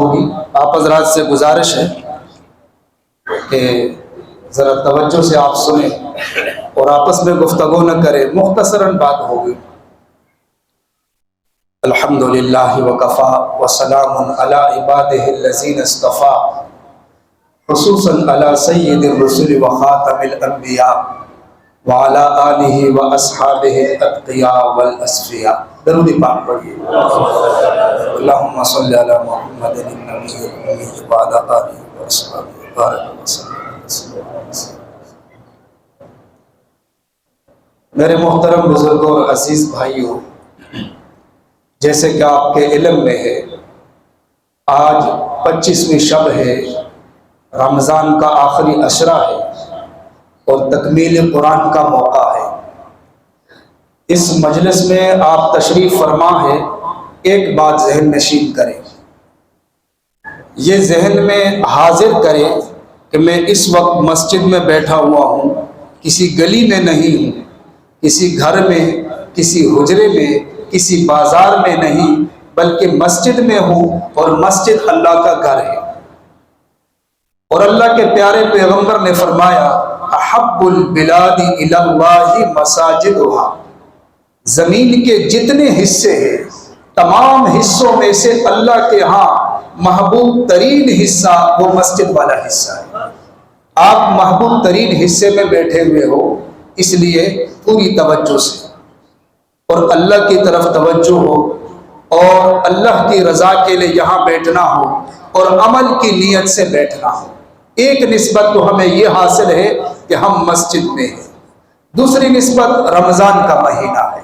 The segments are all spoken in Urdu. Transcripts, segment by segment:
ہوگی۔ آپ حضرات سے گزارش ہے کہ ذرا توجہ سے آپ سنیں اور آپس میں گفتگو نہ کریں، مختصراً بات ہوگی۔ الحمدللہ وکفا وسلام علی عبادہ الذین اصطفیٰ خصوصاً علی سید الرسل وخاتم الانبیاء وعلی آلہ واصحابہ الاتقیاء والاصفیاء۔ درود پاک پڑھیے۔ اللہم صلی علی محمد النبی الأمی وعلی آلہ واصحابہ بارک وسلم۔ میرے محترم بزرگوں اور عزیز بھائیوں، جیسے کہ آپ کے علم میں ہے، آج 25ویں شب ہے، رمضان کا آخری عشرہ ہے اور تکمیل قرآن کا موقع ہے۔ اس مجلس میں آپ تشریف فرما ہے، ایک بات ذہن نشین کریں، یہ ذہن میں حاضر کریں کہ میں اس وقت مسجد میں بیٹھا ہوا ہوں، کسی گلی میں نہیں ہوں، کسی گھر میں، کسی حجرے میں، کسی بازار میں نہیں، بلکہ مسجد میں ہوں، اور مسجد اللہ کا گھر ہے۔ اور اللہ کے پیارے پیغمبر نے فرمایا احب البلاد الی اللہ مساجدها، زمین کے جتنے حصے ہیں تمام حصوں میں سے اللہ کے ہاں محبوب ترین حصہ وہ مسجد والا حصہ ہے۔ آپ محبوب ترین حصے میں بیٹھے ہوئے ہو، اس لیے پوری توجہ سے اور اللہ کی طرف توجہ ہو اور اللہ کی رضا کے لیے یہاں بیٹھنا ہو اور عمل کی نیت سے بیٹھنا ہو۔ ایک نسبت تو ہمیں یہ حاصل ہے کہ ہم مسجد میں ہیں، دوسری نسبت رمضان کا مہینہ ہے،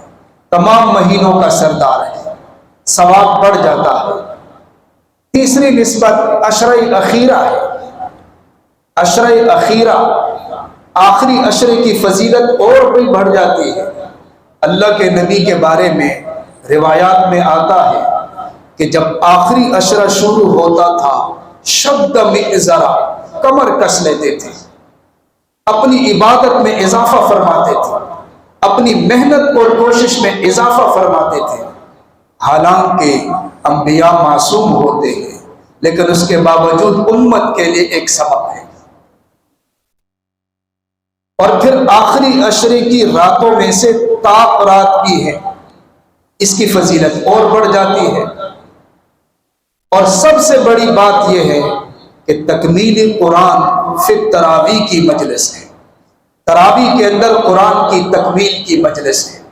تمام مہینوں کا سردار ہے، ثواب بڑھ جاتا ہے۔ تیسری نسبت عشرہ اخیرہ ہے، عشرہ اخیرہ، آخری عشرے کی فضیلت اور بھی بڑھ جاتی ہے۔ اللہ کے نبی کے بارے میں روایات میں آتا ہے کہ جب آخری عشرہ شروع ہوتا تھا شد مئزرا، کمر کس لیتے تھے، اپنی عبادت میں اضافہ فرماتے تھے، اپنی محنت اور کوشش میں اضافہ فرماتے تھے۔ حالانکہ انبیاء معصوم ہوتے ہیں، لیکن اس کے باوجود امت کے لیے ایک سبب ہے۔ اور پھر آخری عشرے کی راتوں میں سے طاق رات بھی ہے، اس کی فضیلت اور بڑھ جاتی ہے۔ اور سب سے بڑی بات یہ ہے کہ تکمیل قرآن فی تراویح کی مجلس ہے، تراویح کے اندر قرآن کی تکمیل کی مجلس ہے۔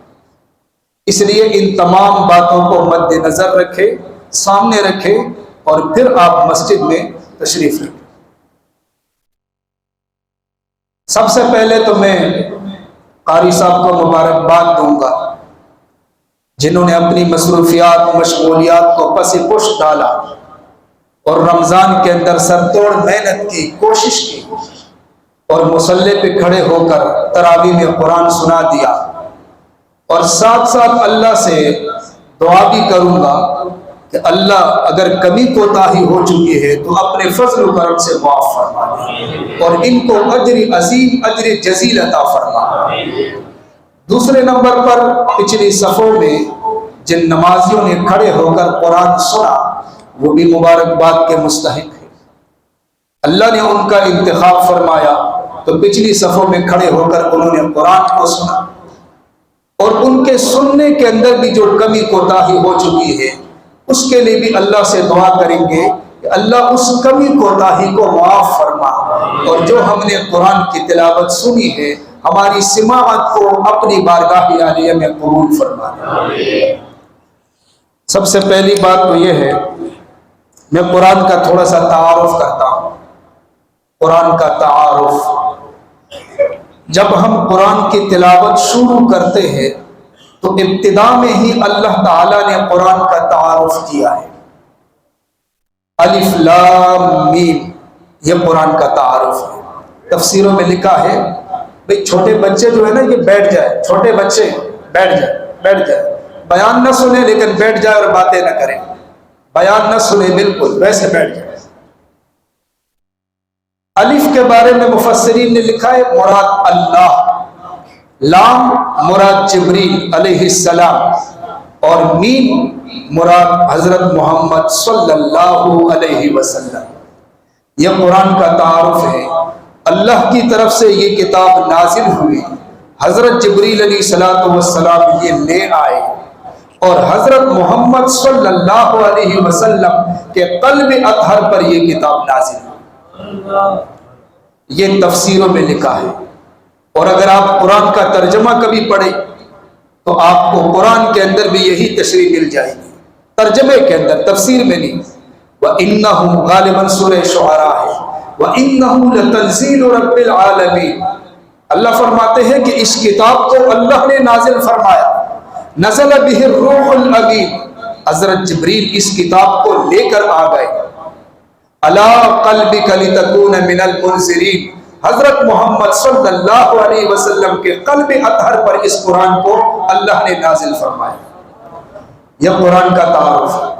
اس لیے ان تمام باتوں کو مد نظر رکھے، سامنے رکھے، اور پھر آپ مسجد میں تشریف رکھیں۔ سب سے پہلے تو میں قاری صاحب کو مبارکباد دوں گا، جنہوں نے اپنی مصروفیات مشغولیات کو پس پش ڈالا اور رمضان کے اندر سر توڑ محنت کی، کوشش کی، اور مصلی پہ کھڑے ہو کر تراویح میں قرآن سنا دیا۔ اور ساتھ ساتھ اللہ سے دعا بھی کروں گا کہ اللہ اگر کمی کوتاہی ہو چکی ہے تو اپنے فضل و کرم سے معاف فرما دے اور ان کو اجر عظیم، اجر جزیل عطا فرما۔ دوسرے نمبر پر پچھلی صفوں میں جن نمازیوں نے کھڑے ہو کر قرآن سنا وہ بھی مبارکباد کے مستحق ہے۔ اللہ نے ان کا انتخاب فرمایا تو پچھلی صفوں میں کھڑے ہو کر انہوں نے قرآن کو سنا، اور ان کے سننے کے اندر بھی جو کمی کوتاہی ہو چکی ہے اس کے لیے بھی اللہ سے دعا کریں گے کہ اللہ اس کمی کوتاہی کو معاف فرما، اور جو ہم نے قرآن کی تلاوت سنی ہے ہماری سماعت کو اپنی بارگاہ عالیہ میں قبول فرما۔ سب سے پہلی بات تو یہ ہے، میں قرآن کا تھوڑا سا تعارف کرتا ہوں۔ قرآن کا تعارف، جب ہم قرآن کی تلاوت شروع کرتے ہیں تو ابتدا میں ہی اللہ تعالیٰ نے قرآن کا تعارف کیا ہے۔ الف لام میم، یہ قرآن کا تعارف ہے۔ تفسیروں میں لکھا ہے بھئی چھوٹے بچے جو ہے نا یہ بیٹھ جائے، چھوٹے بچے بیٹھ جائے، بیان نہ سنے لیکن بیٹھ جائے اور باتیں نہ کریں، بیان نہ سنے بالکل ویسے بیٹھ جائے۔ الف کے بارے میں مفسرین نے لکھا ہے مراد اللہ، لام مراد جبریل علیہ السلام، اور میم مراد حضرت محمد صلی اللہ علیہ وسلم۔ یہ قرآن کا تعارف ہے۔ اللہ کی طرف سے یہ کتاب نازل ہوئی، حضرت جبریل علیہ السلام یہ لے آئے، اور حضرت محمد صلی اللہ علیہ وسلم کے قلب اطہر پر یہ کتاب نازل ہوئی۔ یہ تفسیروں میں لکھا ہے، اور اگر آپ قرآن کا ترجمہ کبھی پڑھیں تو آپ کو قرآن کے اندر بھی یہی تشریح مل جائے گی، ترجمے کے اندر، تفسیر میں نہیں۔ وَإِنَّهُ غالباً سورہ شعراء ہے، وَإِنَّهُ لَتَنزِيلُ رَبِّ الْعَالَمِينَ۔ اللہ فرماتے ہیں کہ اس کتاب کو اللہ نے نازل فرمایا، نزل بِهِ الروح الامین، حضرت جبریل اس کتاب کو لے کر آ گئے۔ عَلَىٰ قَلْبِكَ لِتَكُونَ مِنَ الْمُنذِرِينَ، حضرت محمد صلی اللہ علیہ وسلم کے قلب اطہر پر اس قرآن کو اللہ نے نازل فرمایا۔ یہ قرآن کا تعارف ہے۔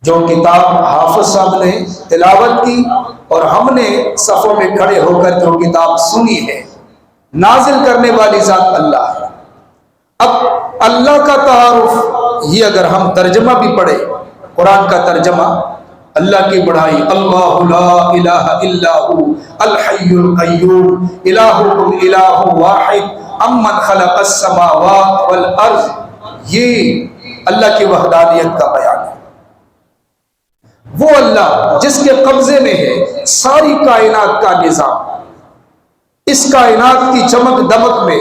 جو کتاب حافظ صاحب نے تلاوت کی اور ہم نے صفوں میں کھڑے ہو کر جو کتاب سنی ہے، نازل کرنے والی ذات اللہ ہے۔ اب اللہ کا تعارف یہ اگر ہم ترجمہ بھی پڑھیں، قرآن کا ترجمہ، اللہ کی بڑائی، اللہ لا الہ الا ہو الحی القیوم الہکم الہ واحد امن خلق السماوات والارض، یہ اللہ کی وحدانیت کا بیان ہے۔ وہ اللہ جس کے قبضے میں ہے ساری کائنات کا نظام، اس کائنات کی چمک دمک میں،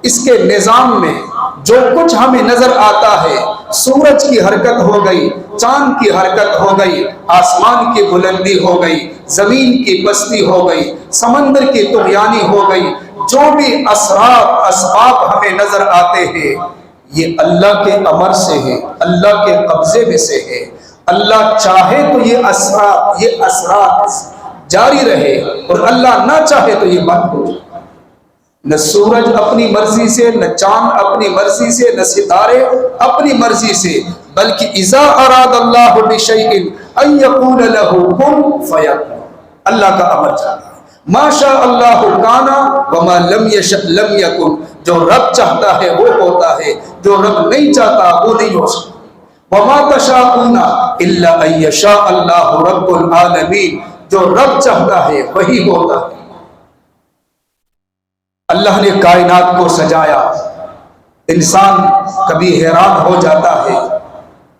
اس کے نظام میں جو کچھ ہمیں نظر آتا ہے، سورج کی حرکت ہو گئی، چاند کی حرکت ہو گئی، آسمان کی بلندی ہو گئی، زمین کی پستی ہو گئی، سمندر کی طغیانی ہو گئی، جو بھی اثرات اسباب ہمیں نظر آتے ہیں، یہ اللہ کے امر سے ہے، اللہ کے قبضے میں سے ہے۔ اللہ چاہے تو یہ اثرات جاری رہے، اور اللہ نہ چاہے تو یہ بند ہو جائے۔ نہ سورج اپنی مرضی سے، نہ چاند اپنی مرضی سے، نہ ستارے اپنی مرضی سے، بلکہ اذا اراد اللہ بشیء ان یقول له کن فیکون، اللہ کا امر چاہتا ہے۔ ما شاء اللہ کان وما لم یشأ لم یکن، جو رب چاہتا ہے وہ ہوتا ہے، جو رب نہیں چاہتا وہ نہیں ہو سکتا۔ وما تشاءون الا ان یشاء اللہ رب العالمین، جو رب چاہتا ہے وہی ہوتا ہے۔ اللہ نے کائنات کو سجایا، انسان کبھی حیران ہو جاتا ہے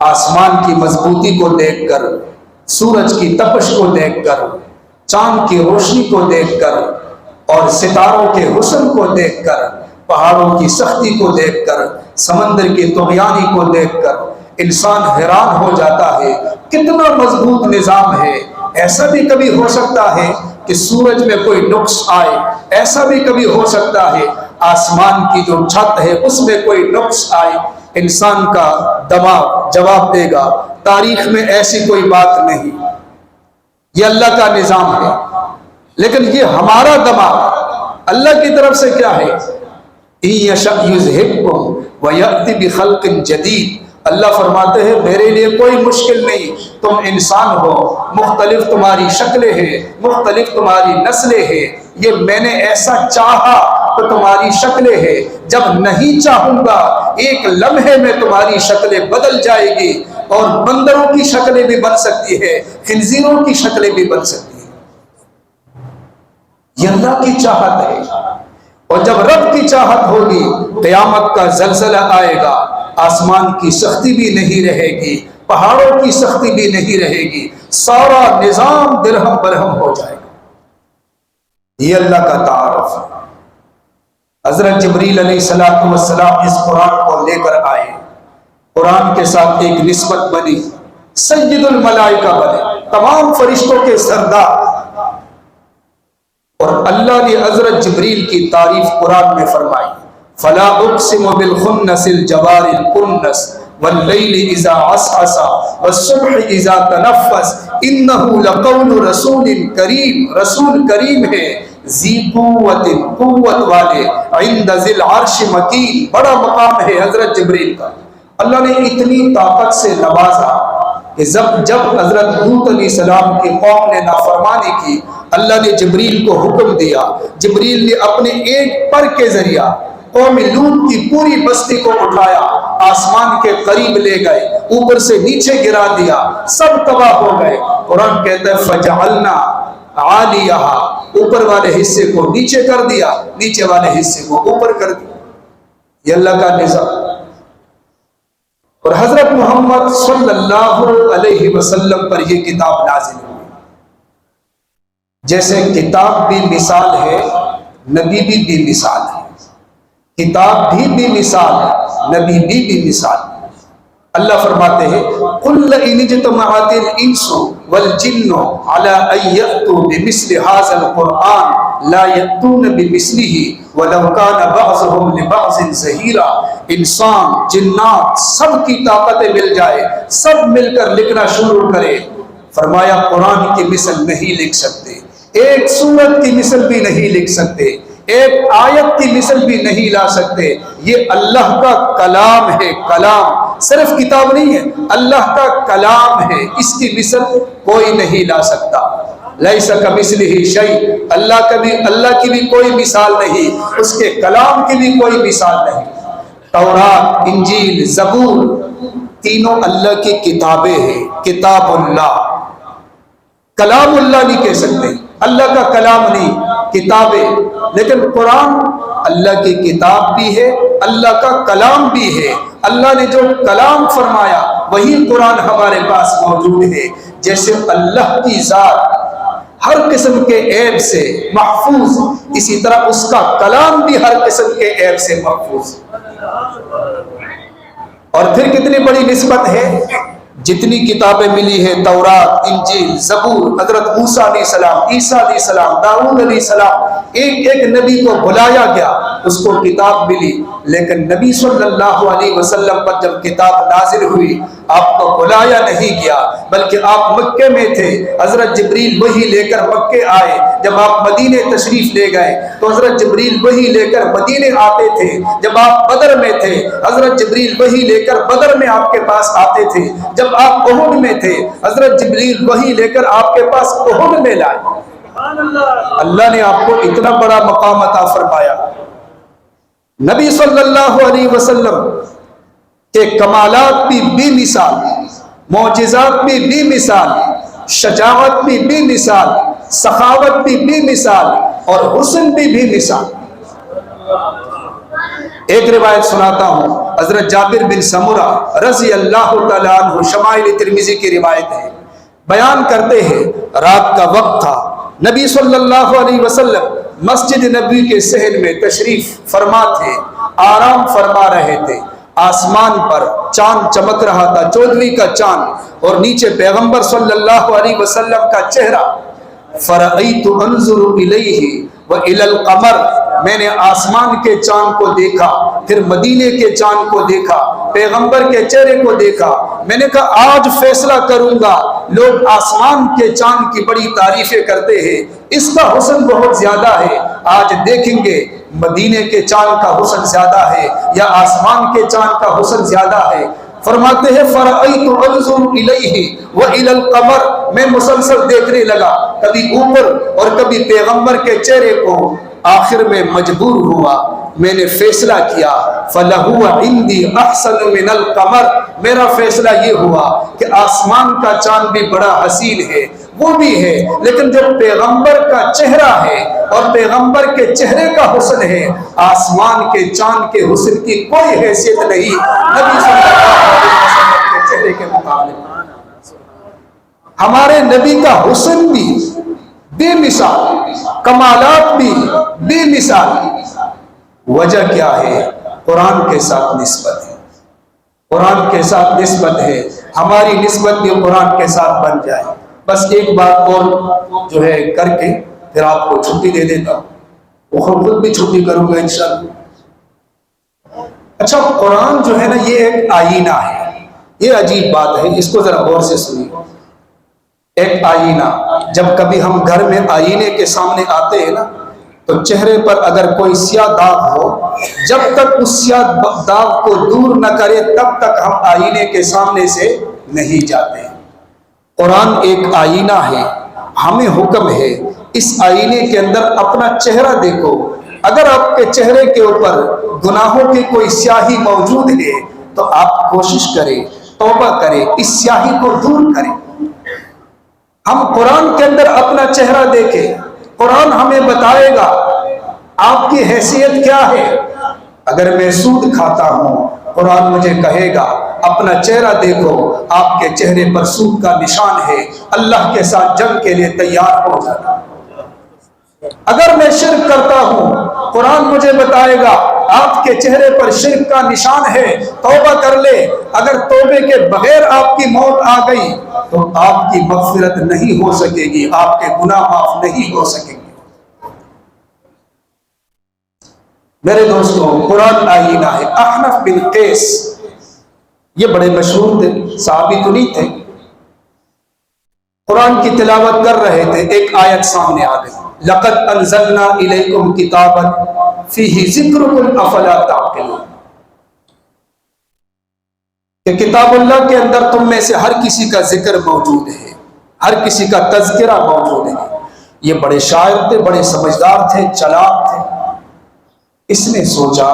آسمان کی مضبوطی کو دیکھ کر، سورج کی تپش کو دیکھ کر، چاند کی روشنی کو دیکھ کر، اور ستاروں کے حسن کو دیکھ کر، پہاڑوں کی سختی کو دیکھ کر، سمندر کی طغیانی کو دیکھ کر انسان حیران ہو جاتا ہے کتنا مضبوط نظام ہے۔ ایسا بھی کبھی ہو سکتا ہے کہ سورج میں کوئی نقص آئے، ایسا بھی کبھی ہو سکتا ہے آسمان کی جو چھت ہے اس میں کوئی نقص آئے، انسان کا دماغ جواب دے گا تاریخ میں ایسی کوئی بات نہیں، یہ اللہ کا نظام ہے۔ لیکن یہ ہمارا دماغ اللہ کی طرف سے کیا ہے؟ إِن يَشَأْ يُذْهِبْكُمْ وَيَأْتِ بِخَلْقٍ جَدِيدٍ، اللہ فرماتے ہیں میرے لیے کوئی مشکل نہیں، تم انسان ہو، مختلف تمہاری شکلیں ہیں، مختلف تمہاری نسلیں ہیں، یہ میں نے ایسا چاہا تو تمہاری شکلیں ہیں، جب نہیں چاہوں گا ایک لمحے میں تمہاری شکلیں بدل جائے گی، اور بندروں کی شکلیں بھی بن سکتی ہے، خنزیروں کی شکلیں بھی بن سکتی ہیں۔ یہ اللہ کی چاہت ہے، اور جب رب کی چاہت ہوگی قیامت کا زلزلہ آئے گا، آسمان کی سختی بھی نہیں رہے گی، پہاڑوں کی سختی بھی نہیں رہے گی، سارا نظام درہم برہم ہو جائے گا۔ یہ اللہ کا تعارف ہے۔ حضرت جبریل علیہ السلام اس قرآن کو لے کر آئے، قرآن کے ساتھ ایک نسبت بنی، سید الملائکہ بنے، تمام فرشتوں کے سردار، اور اللہ نے حضرت جبریل کی تعریف قرآن میں فرمائی، فلا اقسم بالخنس الجوار الکنس واللیل اذا عسعس والصبح اذا تنفس انه لقول رسول کریم، رسول کریم ہے، ذی قوت، قوت والے، عند ذی العرش مکین، بڑا مقام ہے حضرت جبریل کا۔ اللہ نے اتنی طاقت سے نوازا کہ جب حضرت لوط علیہ السلام کی قوم نے نافرمانی کی، اللہ نے جبریل کو حکم دیا، جبریل نے اپنے ایک پر کے ذریعہ قوم لوط کی پوری بستی کو اٹھایا، آسمان کے قریب لے گئے، اوپر سے نیچے گرا دیا، سب تباہ ہو گئے۔ قرآن کہتا ہے فجعلنا عالیہا، اوپر والے حصے کو نیچے کر دیا، نیچے والے حصے کو اوپر کر دیا۔ یہ اللہ کا نظام۔ اور حضرت محمد صلی اللہ علیہ وسلم پر یہ کتاب نازل ہوئی۔ جیسے کتاب بھی مثال ہے، نبی بھی مثال ہے۔ کتاب بھی مثال ہے، نبی بھی مثال ہے۔ اللہ فرماتے ہیں قُلْ لَئِنِ اجْتَمَعَتِ الْإِنسُ وَالْجِنُّ عَلَىٰ أَن يَأْتُوا بِمِثْلِ هَٰذَا الْقُرْآنِ لَا يَأْتُونَ بِمِثْلِهِ وَلَوْ كَانَ بَعْضُهُمْ لِبَعْضٍ ظَهِيرًا۔ انسان، جنات، سب کی طاقتیں مل جائے، سب مل کر لکھنا شروع کرے، فرمایا قرآن کی مثل نہیں لکھ سکتے، ایک سورت کی مثل بھی نہیں لکھ سکتے، ایک آیت کی مثل بھی نہیں لا سکتے۔ یہ اللہ کا کلام ہے، کلام، صرف کتاب نہیں ہے، اللہ کا کلام ہے، اس کی مثل کوئی نہیں لا سکتا۔ لیس کمثلہ شیء، اللہ کی بھی کوئی مثال نہیں، اس کے کلام کی بھی کوئی مثال نہیں۔ تورات، انجیل، زبور، تینوں اللہ کی کتابیں ہیں، کتاب اللہ، کلام اللہ نہیں کہہ سکتے، اللہ کا کلام نہیں، کتابیں۔ لیکن قرآن اللہ کی کتاب بھی ہے، اللہ کا کلام بھی ہے۔ اللہ نے جو کلام فرمایا وہی قرآن ہمارے پاس موجود ہے۔ جیسے اللہ کی ذات ہر قسم کے عیب سے محفوظ، اسی طرح اس کا کلام بھی ہر قسم کے عیب سے محفوظ۔ اور پھر کتنی بڑی نسبت ہے، جتنی کتابیں ملی ہیں، تورات، انجیل، زبور، حضرت موسیٰ علیہ السلام، عیسیٰ علیہ السلام، داؤد علیہ السلام، ایک ایک نبی کو بلایا گیا، اس کو کتاب ملی۔ لیکن نبی صلی اللہ علیہ وسلم پر جب کتاب نازل ہوئی، آپ کو بلایا نہیں گیا، بلکہ آپ مکے میں تھے، حضرت جبریل وحی لے کر مکے آئے۔ جب آپ مدینے تشریف لے گئے تو حضرت جبریل وحی لے کر مدینے آتے تھے۔ جب آپ بدر میں تھے، حضرت جبریل وحی لے کر بدر میں آپ کے پاس آتے تھے۔ جب آپ احد میں تھے، حضرت جبریل وحی لے کر آپ کے پاس احد میں لائے۔ اللہ نے آپ کو اتنا بڑا مقام عطا فرمایا۔ نبی صلی اللہ علیہ وسلم کے کمالات بھی بے مثال، معجزات بھی بے مثال، شجاعت بھی بے مثال، سخاوت بھی بے مثال، اور حسن بھی بے مثال۔ ایک روایت سناتا ہوں، حضرت جابر بن سمرہ رضی اللہ تعالیٰ عنہ، شمائل ترمذی کی روایت ہے، بیان کرتے ہیں رات کا وقت تھا، نبی صلی اللہ علیہ وسلم مسجد نبی کے صحن میں تشریف فرما تھے، آرام فرما رہے تھے۔ آسمان پر چاند چمک رہا تھا، 14ویں کا چاند، اور نیچے پیغمبر صلی اللہ علیہ وسلم کا چہرہ۔ فرأیت انظر الیہ وإلی القمر، میں نے آسمان کے چاند کو دیکھا، پھر مدینے کے چاند کو دیکھا، پیغمبر کے چہرے کو دیکھا۔ میں نے کہا آج فیصلہ کروں گا، لوگ آسمان کے چاند کی بڑی تعریفیں کرتے ہیں، اس کا حسن بہت زیادہ ہے، آج دیکھیں گے مدینے کے چاند کا حسن زیادہ ہے یا آسمان کے چاند کا حسن زیادہ ہے۔ فرماتے ہیں فرأیت انظر الیہ وإلی القمر، میں مسلسل دیکھنے لگا، کبھی اوپر اور کبھی پیغمبر کے چہرے کو، آخر میں مجبور ہوا، میں نے فیصلہ کیا فَلَهُوَ عِنْدِي أَحْسَنُ مِنَ الْقَمَرِ، میرا فیصلہ یہ ہوا کہ آسمان کا چاند بھی بڑا حسین ہے، وہ بھی ہے، لیکن جو پیغمبر کا چہرہ ہے اور پیغمبر کے چہرے کا حسن ہے، آسمان کے چاند کے حسن کی کوئی حیثیت نہیں نبی صلی اللہ علیہ وسلم کے چہرے کے مقابلے۔ ہمارے نبی کا حسن بھی بے مثال، کمالات بھی بے مثال۔ وجہ کیا ہے؟ قرآن کے ساتھ نسبت ہے، قرآن کے ساتھ نسبت ہے، ہماری نسبت بھی قرآن کے ساتھ بن جائے۔ بس ایک بات اور جو ہے کر کے پھر آپ کو چھٹی دے دیتا ہوں، وہ خود بھی چھٹی کروں گا انشاءاللہ۔ اچھا، قرآن جو ہے نا یہ ایک آئینہ ہے، یہ عجیب بات ہے، اس کو ذرا غور سے سنیے۔ ایک آئینہ، جب کبھی ہم گھر میں آئینے کے سامنے آتے ہیں نا تو چہرے پر اگر کوئی سیاہ داغ ہو، جب تک اس سیاہ داغ کو دور نہ کرے تب تک ہم آئینے کے سامنے سے نہیں جاتے۔ قرآن ایک آئینہ ہے، ہمیں حکم ہے اس آئینے کے اندر اپنا چہرہ دیکھو، اگر آپ کے چہرے کے اوپر گناہوں کی کوئی سیاہی موجود ہے تو آپ کوشش کریں، توبہ کریں، اس سیاہی کو دور کریں۔ ہم قرآن کے اندر اپنا چہرہ دیکھیں، قرآن ہمیں بتائے گا آپ کی حیثیت کیا ہے۔ اگر میں سود کھاتا ہوں، قرآن مجھے کہے گا اپنا چہرہ دیکھو، آپ کے چہرے پر سود کا نشان ہے، اللہ کے ساتھ جنگ کے لیے تیار ہو جانا۔ اگر میں شرک کرتا ہوں، قرآن مجھے بتائے گا آپ کے چہرے پر شرک کا نشان ہے، توبہ کر لے۔ اگر توبے کے بغیر آپ کی موت آ گئی تو آپ کی مغفرت نہیں ہو سکے گی، آپ کے گناہ معاف نہیں ہو سکیں گے۔ میرے دوستوں، قرآن آئینہ ہے۔ احنف بن قیس یہ بڑے مشہور تھے، صحابی تو نہیں تھے، قرآن کی تلاوت کر رہے تھے، ایک آیت سامنے آ گئی، لقد انزلنا الیکم کتابا فیہ ذکرکم افلا تعقلون، کہ کتاب اللہ کے اندر تم میں سے ہر کسی کا ذکر موجود ہے، ہر کسی کا تذکرہ موجود ہے۔ یہ بڑے شاعر تھے، بڑے سمجھدار تھے، چلاک تھے۔ اس نے سوچا،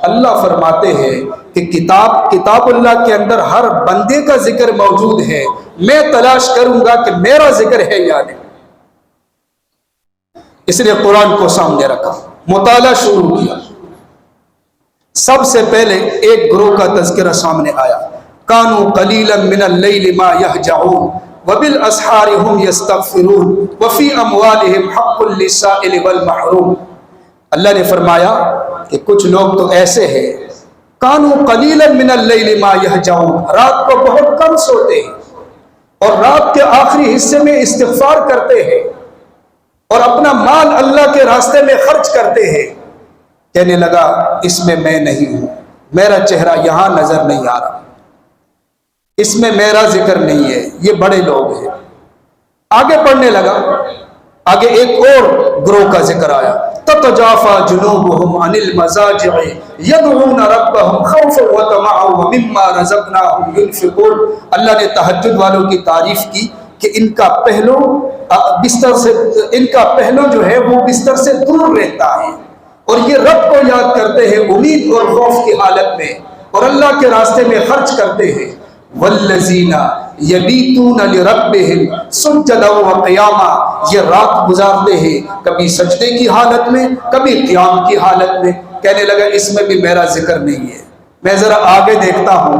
اللہ فرماتے ہیں کہ کتاب اللہ کے اندر ہر بندے کا ذکر موجود ہے، میں تلاش کروں گا کہ میرا ذکر ہے یا نہیں۔ اس نے قرآن کو سامنے رکھا، مطالعہ شروع کیا۔ سب سے پہلے ایک گروہ کا تذکرہ سامنے آیا، کانوا قلیلا من اللیل ما یہجعون وبالاسحار هم یستغفرون وفی اموالہم حق للسائل والمحروم۔ اللہ نے فرمایا کہ کچھ لوگ تو ایسے ہیں، کانوا قلیلا من اللیل ما یہجعون، رات کو بہت کم سوتے ہیں اور رات کے آخری حصے میں استغفار کرتے ہیں اور اپنا مال اللہ کے راستے میں خرچ کرتے ہیں۔ کہنے لگا اس میں میں نہیں ہوں، میرا چہرہ یہاں نظر نہیں آ رہا، اس میں میرا ذکر نہیں ہے، یہ بڑے لوگ ہیں۔ آگے پڑھنے لگا، آگے ایک اور گروہ کا ذکر آیا، تتجافى جنوبهم عن المضاجع يدعون ربهم خوفا وطمعا ومما رزقناهم ينفقون۔ اللہ نے تہجد والوں کی تعریف کی کہ ان کا پہلو جو ہے وہ بستر سے دور رہتا ہے اور یہ رب کو یاد کرتے ہیں امید اور خوف کی حالت میں، اور اللہ کے راستے میں خرچ کرتے ہیں۔ والذین یبیتون لربہم سجدا وقیاما، یہ رات گزارتے ہیں کبھی سجدے کی حالت میں، کبھی قیام کی حالت میں۔ کہنے لگا اس میں بھی میرا ذکر نہیں ہے، میں ذرا آگے دیکھتا ہوں،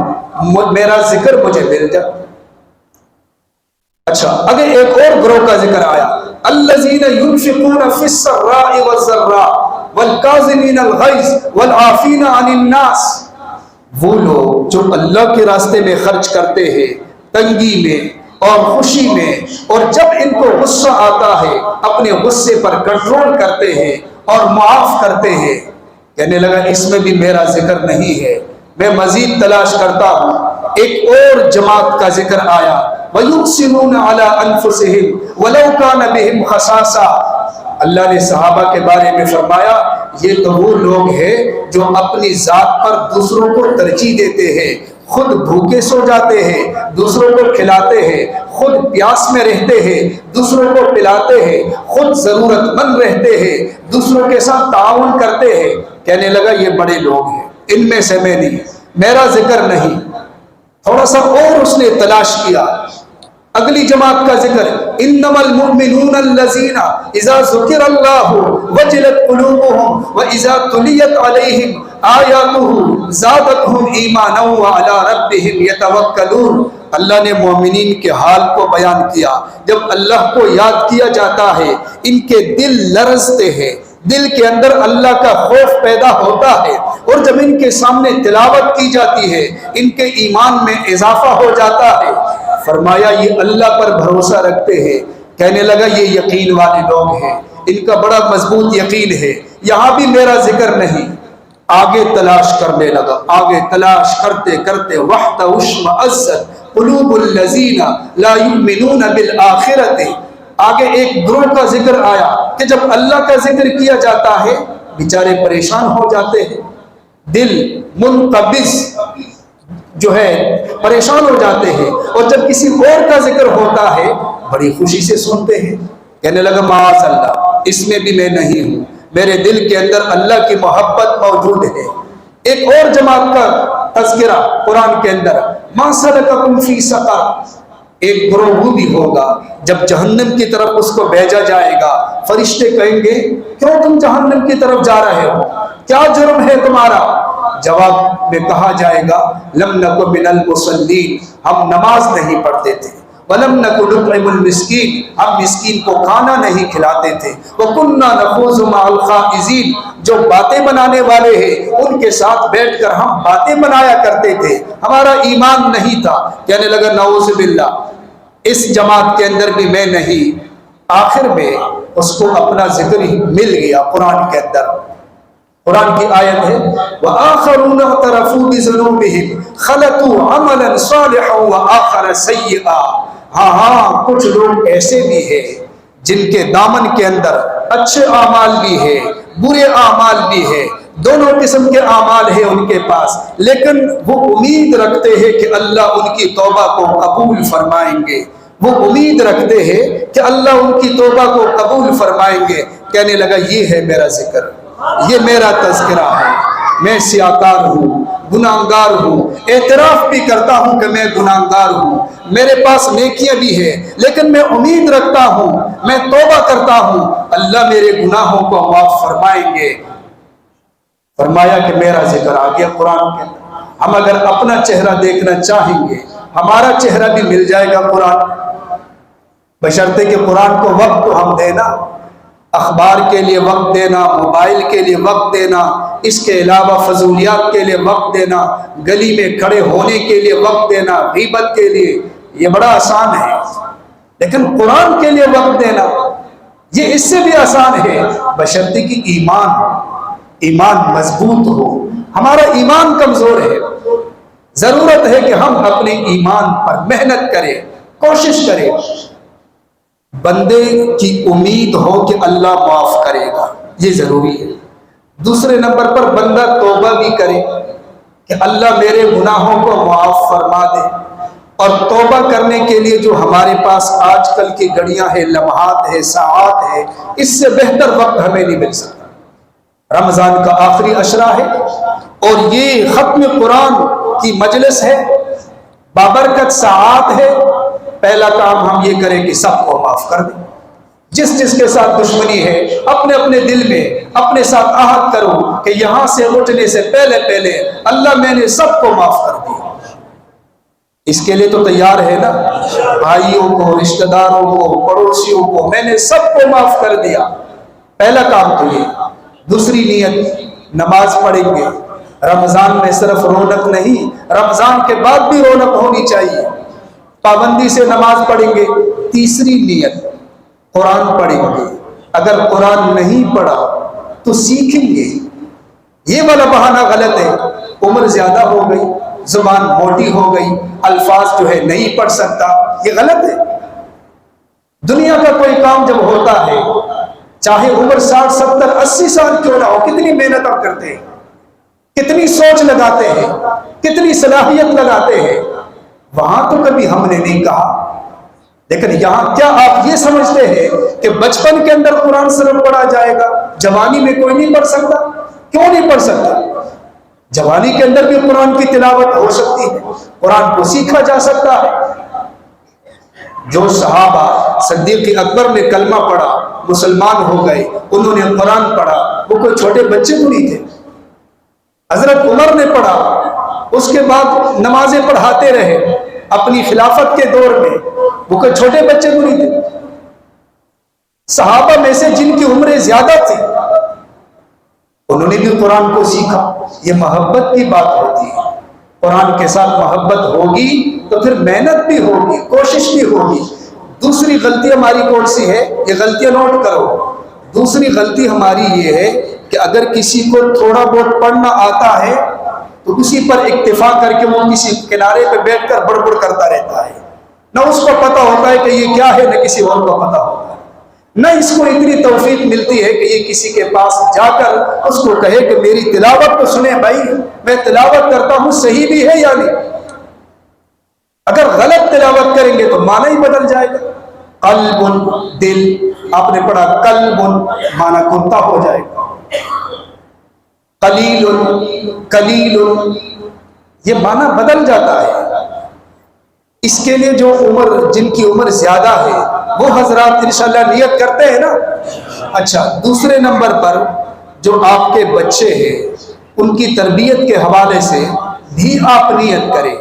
میرا ذکر مجھے مل جائے۔ اچھا، اگر ایک اور گروہ کا ذکر آیا، الذین ينفقون فی السراء والضراء والکاظمین الغیظ والعافین عن الناس، وہ لوگ جو اللہ کے راستے میں خرچ کرتے ہیں تنگی میں اور خوشی میں، اور جب ان کو غصہ آتا ہے اپنے غصے پر کنٹرول کرتے ہیں اور معاف کرتے ہیں۔ کہنے لگا اس میں بھی میرا ذکر نہیں ہے، میں مزید تلاش کرتا ہوں۔ ایک اور جماعت کا ذکر آیا، وَيُحْسِنُونَ عَلَىٰ أَنفُسِهِمْ وَلَوْ كَانَ بِهِمْ خَصَاصَةٌ۔ اللہ نے صحابہ کے بارے میں فرمایا یہ تو وہ لوگ ہیں جو اپنی ذات پر دوسروں کو ترجیح دیتے ہیں، خود بھوکے سو جاتے ہیں، دوسروں کو کھلاتے ہیں، خود پیاس میں رہتے ہیں، دوسروں کو پلاتے ہیں، خود ضرورت مند رہتے ہیں، دوسروں کے ساتھ تعاون کرتے ہیں۔ کہنے لگا یہ بڑے لوگ ہیں، ان میں سے میں نہیں، میرا ذکر نہیں۔ تھوڑا سا اور اس نے تلاش کیا، اگلی جماعت کا ذکر، انما المؤمنون الذین اذا ذکر اللہ وجلت قلوبهم واذا تلیت علیہم آیاتہ زادتہم ایمانا وعلی ربہم یتوکلون۔ اللہ نے مومنین کے حال کو بیان کیا، جب اللہ کو یاد کیا جاتا ہے ان کے دل لرزتے ہیں، دل کے اندر اللہ کا خوف پیدا ہوتا ہے، اور جب ان کے سامنے تلاوت کی جاتی ہے ان کے ایمان میں اضافہ ہو جاتا ہے۔ فرمایا یہ اللہ پر بھروسہ رکھتے ہیں۔ کہنے لگا یہ یقین والے لوگ ہیں، ان کا بڑا مضبوط یقین ہے، یہاں بھی میرا ذکر نہیں۔ آگے تلاش کرنے لگا، آگے تلاش کرتے کرتے وَاحْتَوْشْمَ أَزَّتْ قُلُوبُ الَّذِينَ لَا يُؤْمِنُونَ بِالْآخِرَةِ۔ آگے ایک گروہ کا ذکر آیا کہ جب اللہ کا ذکر کیا جاتا ہے بیچارے پریشان ہو جاتے ہیں، دل منقبض جو ہے پریشان ہو جاتے ہیں، اور جب کسی اور کا ذکر ہوتا ہے بڑی خوشی سے سنتے ہیں۔ کہنے لگا معاذ اللہ اس میں بھی میں نہیں ہوں، میرے دل کے اندر اللہ کی محبت موجود ہے۔ ایک اور جماعت کا تذکرہ قرآن کے اندر، ما سلککم فی سقر، ایک گروہ وہ بھی ہوگا جب جہنم کی طرف اس کو بھیجا جائے گا، فرشتے کہیں گے کیوں تم جہنم کی طرف جا رہے ہو، کیا جرم ہے تمہارا؟ جواب میں کہا جائے گا لم نک من المصلین، ہم نماز نہیں پڑھتے تھے، ولم نک نطعم المسکین، ہم مسکین کو کھانا نہیں کھلاتے تھے، وکنا نخوض مع الخائضین، جو باتیں بنانے والے ہیں ان کے ساتھ بیٹھ کر ہم باتیں بنایا کرتے تھے، ہمارا ایمان نہیں تھا۔ کہنے لگا نعوذ باللہ، اس جماعت کے اندر بھی میں نہیں۔ آخر میں اس کو اپنا ذکر ہی مل گیا قرآن کے اندر۔ قرآن کی آیت ہے وَآخَرُونَ اعْتَرَفُوا بِذُنُوبِهِمْ خَلَطُوا عَمَلًا صَالِحًا وَآخَرَ سَيِّئًا، ہاں کچھ لوگ ایسے بھی ہیں جن کے دامن کے اندر اچھے اعمال بھی ہے، برے اعمال بھی ہے، دونوں قسم کے اعمال ہیں ان کے پاس، لیکن وہ امید رکھتے ہیں کہ اللہ ان کی توبہ کو قبول فرمائیں گے، وہ امید رکھتے ہیں کہ اللہ ان کی توبہ کو قبول فرمائیں گے۔ کہنے لگا یہ ہے میرا ذکر، یہ میرا تذکرہ ہے، میں سیاکار ہوں، گناہگار ہوں، اعتراف بھی کرتا ہوں کہ میں گناہگار ہوں، میرے پاس نیکیاں بھی ہیں، لیکن میں امید رکھتا ہوں، میں توبہ کرتا ہوں، اللہ میرے گناہوں کو معاف فرمائیں گے۔ فرمایا کہ میرا ذکر آ گیا قرآن کے اندر۔ ہم اگر اپنا چہرہ دیکھنا چاہیں گے، ہمارا چہرہ بھی مل جائے گا قرآن، بشرطے کہ قرآن کو وقت تو ہم دینا، اخبار کے لیے وقت دینا، موبائل کے لیے وقت دینا، اس کے علاوہ فضولیات کے لیے وقت دینا، گلی میں کھڑے ہونے کے لیے وقت دینا، غیبت کے لیے، یہ بڑا آسان ہے، لیکن قرآن کے لیے وقت دینا یہ اس سے بھی آسان ہے، بشرطے کہ ایمان مضبوط ہو۔ ہمارا ایمان کمزور ہے، ضرورت ہے کہ ہم اپنے ایمان پر محنت کریں، کوشش کریں، بندے کی امید ہو کہ اللہ معاف کرے گا، یہ ضروری ہے۔ دوسرے نمبر پر بندہ توبہ بھی کرے کہ اللہ میرے گناہوں کو معاف فرما دے، اور توبہ کرنے کے لیے جو ہمارے پاس آج کل کی گھڑیاں ہیں، لمحات ہے، ساعات ہے، اس سے بہتر وقت ہمیں نہیں مل سکتا۔ رمضان کا آخری عشرہ ہے اور یہ ختم قرآن کی مجلس ہے، بابرکت ساعات ہے۔ پہلا کام ہم یہ کریں کہ سب کو معاف کر دیں، جس کے ساتھ دشمنی ہے اپنے اپنے دل میں اپنے ساتھ عہد کرو کہ یہاں سے اٹھنے سے پہلے اللہ میں نے سب کو معاف کر دیا۔ اس کے لیے تو تیار ہے نا، بھائیوں کو، رشتہ داروں کو، پڑوسیوں کو میں نے سب کو معاف کر دیا۔ پہلا کام تو یہ۔ دوسری نیت، نماز پڑھیں گے، رمضان میں صرف رونق نہیں، رمضان کے بعد بھی رونق ہونی چاہیے، پابندی سے نماز پڑھیں گے۔ تیسری نیت، قرآن پڑھیں گے، اگر قرآن نہیں پڑھا تو سیکھیں گے۔ یہ والا بہانہ غلط ہے، عمر زیادہ ہو گئی، زبان موٹی ہو گئی، الفاظ جو ہے نہیں پڑھ سکتا، یہ غلط ہے۔ دنیا کا کوئی کام جب ہوتا ہے، چاہے عمر 60 70 80 سال کیوں نہ ہو، کتنی محنت ہم کرتے ہیں، کتنی سوچ لگاتے ہیں، کتنی صلاحیت لگاتے ہیں، وہاں تو کبھی ہم نے نہیں کہا، لیکن یہاں کیا آپ یہ سمجھتے ہیں کہ بچپن کے اندر قرآن صرف پڑھا جائے گا، جوانی میں کوئی نہیں پڑھ سکتا؟ کیوں نہیں پڑھ سکتا؟ جوانی کے اندر بھی قرآن کی تلاوت ہو سکتی ہے، قرآن کو سیکھا جا سکتا ہے۔ جو صحابہ صدیق اکبر نے کلمہ پڑھا، مسلمان ہو گئے، انہوں نے قرآن پڑھا، وہ کوئی چھوٹے بچے تو نہیں تھے۔ حضرت عمر نے پڑھا، اس کے بعد نمازیں پڑھاتے رہے اپنی خلافت کے دور میں، وہ کوئی چھوٹے بچے تو نہیں تھے۔ صحابہ میں سے جن کی عمریں زیادہ تھی انہوں نے بھی قرآن کو سیکھا۔ یہ محبت کی بات ہوتی ہے، قرآن کے ساتھ محبت ہوگی تو پھر محنت بھی ہوگی، کوشش بھی ہوگی۔ دوسری غلطی ہماری کون سی ہے؟ یہ غلطیاں نوٹ کرو۔ دوسری غلطی ہماری یہ ہے کہ اگر کسی کو تھوڑا بہت پڑھنا آتا ہے تو اسی پر اکتفا کر کے وہ کسی کنارے پہ بیٹھ کر بڑبڑ کرتا رہتا ہے، نہ اس کو پتا ہوتا ہے کہ یہ کیا ہے، نہ کسی اور کو پتا ہوتا ہے، نہ اس کو اتنی توفیق ملتی ہے کہ یہ کسی کے پاس جا کر اس کو کہے کہ میری تلاوت تو سنے بھائی، میں تلاوت کرتا ہوں، صحیح بھی ہے یا نہیں۔ اگر غلط تلاوت کریں گے تو معنی ہی بدل جائے گا۔ قلب، دل، آپ نے پڑھا قلب، معنی کنتا ہو جائے گا۔ قلیل قلیل، یہ معنی بدل جاتا ہے۔ اس کے لیے جو جن کی عمر زیادہ ہے وہ حضرات انشاءاللہ نیت کرتے ہیں نا۔ اچھا، دوسرے نمبر پر جو آپ کے بچے ہیں ان کی تربیت کے حوالے سے بھی آپ نیت کریں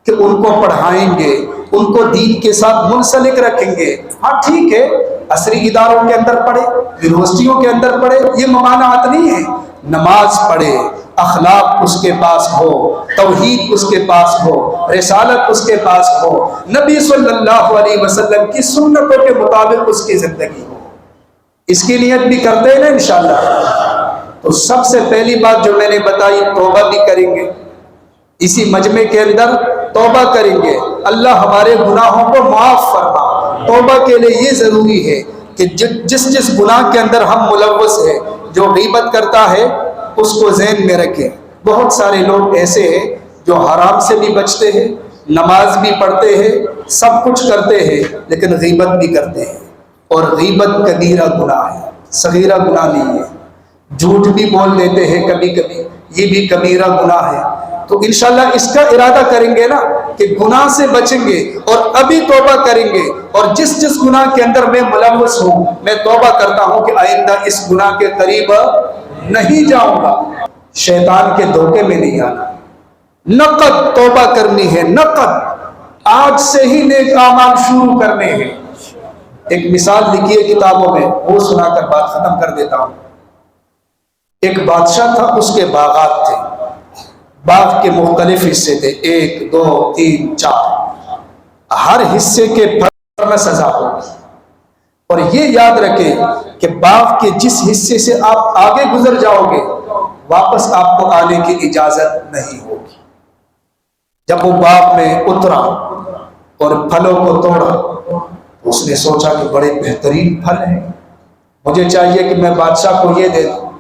کہ ان کو پڑھائیں گے، ان کو دین کے ساتھ منسلک رکھیں گے۔ ہاں ٹھیک ہے، عصری اداروں کے اندر پڑھے، یونیورسٹیوں کے اندر پڑھے، یہ ممانعت نہیں ہے۔ نماز پڑھے، اخلاق اس کے پاس ہو، توحید اس کے پاس ہو، رسالت اس کے پاس ہو، نبی صلی اللہ علیہ وسلم کی سنتوں کے مطابق اس کی زندگی ہو، اس کی نیت بھی کرتے ہیں نا انشاءاللہ۔ تو سب سے پہلی بات جو میں نے بتائی، توبہ بھی کریں گے، اسی مجمع کے اندر توبہ کریں گے، اللہ ہمارے گناہوں کو معاف فرما۔ توبہ کے لیے یہ ضروری ہے کہ جس گناہ کے اندر ہم ملوث ہیں، جو غیبت کرتا ہے اس کو ذہن میں رکھیں۔ بہت سارے لوگ ایسے ہیں جو حرام سے بھی بچتے ہیں، نماز بھی پڑھتے ہیں، سب کچھ کرتے ہیں، لیکن غیبت بھی کرتے ہیں، اور غیبت کبیرہ گناہ ہے، صغیرہ گناہ نہیں ہے۔ جھوٹ بھی بول دیتے ہیں کبھی کبھی، یہ بھی کبیرہ گناہ ہے۔ تو انشاءاللہ اس کا ارادہ کریں گے نا کہ گناہ سے بچیں گے اور ابھی توبہ کریں گے، اور جس گناہ کے اندر میں ملوث ہوں میں توبہ کرتا ہوں کہ آئندہ اس گناہ کے قریب نہیں جاؤں گا، شیطان کے دھوکے میں نہیں آنا۔ نقد توبہ کرنی ہے، نقد، آج سے ہی نیک اعمال شروع کرنے ہیں۔ ایک مثال لکھی ہے کتابوں میں، وہ سنا کر بات ختم کر دیتا ہوں۔ ایک بادشاہ تھا، اس کے باغات تھے، باغ کے مختلف حصے تھے، 1 2 3 4، ہر حصے کے پھل میں سزا ہوگی، اور یہ یاد رکھیں کہ باغ کے جس حصے سے آپ آگے گزر جاؤ گے واپس آپ کو آنے کی اجازت نہیں ہوگی۔ جب وہ باغ میں اترا اور پھلوں کو توڑا، اس نے سوچا کہ بڑے بہترین پھل ہیں، مجھے چاہیے کہ میں بادشاہ کو یہ دے دوں۔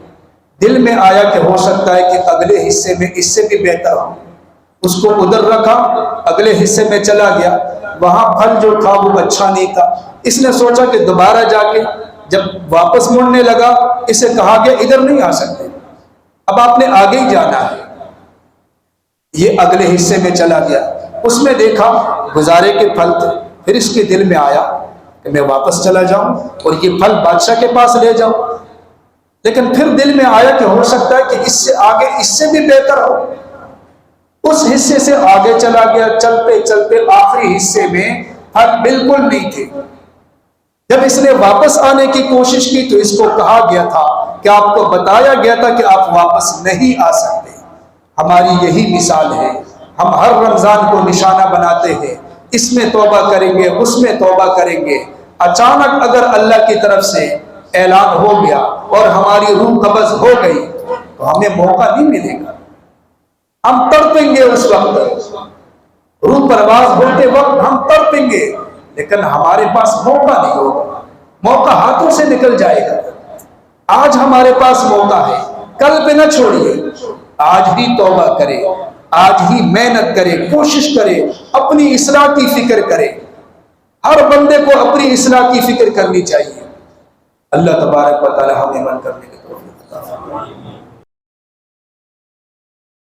دل میں آیا کہ ہو سکتا ہے کہ اگلے حصے میں اس سے بھی بہتر ہو، اس کو ادھر رکھا، اگلے حصے میں چلا گیا، وہاں پھل جو تھا وہ اچھا نہیں تھا۔ اس نے سوچا کہ دوبارہ جا کے جب واپس مڑنے لگا، اسے کہا گیا ادھر نہیں آ سکتے، اب آپ نے آگے ہی جانا ہے۔ یہ اگلے حصے میں چلا گیا، اس میں دیکھا گزارے کے پھل تھے، پھر اس کے دل میں آیا کہ میں واپس چلا جاؤں اور یہ پھل بادشاہ کے پاس لے جاؤں، لیکن پھر دل میں آیا کہ ہو سکتا ہے کہ اس سے آگے اس سے بھی بہتر ہو۔ اس حصے سے آگے چلا گیا، چلتے چلتے آخری حصے میں پھل بالکل نہیں تھے۔ جب اس نے واپس آنے کی کوشش کی تو اس کو کہا گیا تھا کہ آپ کو بتایا گیا تھا کہ آپ واپس نہیں آ سکتے۔ ہماری یہی مثال ہے، ہم ہر رمضان کو نشانہ بناتے ہیں، اس میں توبہ کریں گے، اس میں توبہ کریں گے، اچانک اگر اللہ کی طرف سے اعلان ہو گیا اور ہماری روح قبض ہو گئی تو ہمیں موقع نہیں ملے گا، ہم تڑپیں گے، اس وقت روح پرواز ہوتے وقت ہم تڑپیں گے، لیکن ہمارے پاس موقع نہیں ہوگا، موقع ہاتھوں سے نکل جائے گا۔ آج ہمارے پاس موقع ہے، کل پہ نہ چھوڑیے، آج ہی توبہ کرے، آج ہی محنت کرے، کوشش کرے، اپنی اصلاح کی فکر کرے۔ ہر بندے کو اپنی اصلاح کی فکر کرنی چاہیے۔ اللہ تبارک و تعالی ہمیں عمل کرنے کی توفیق عطا فرمائے۔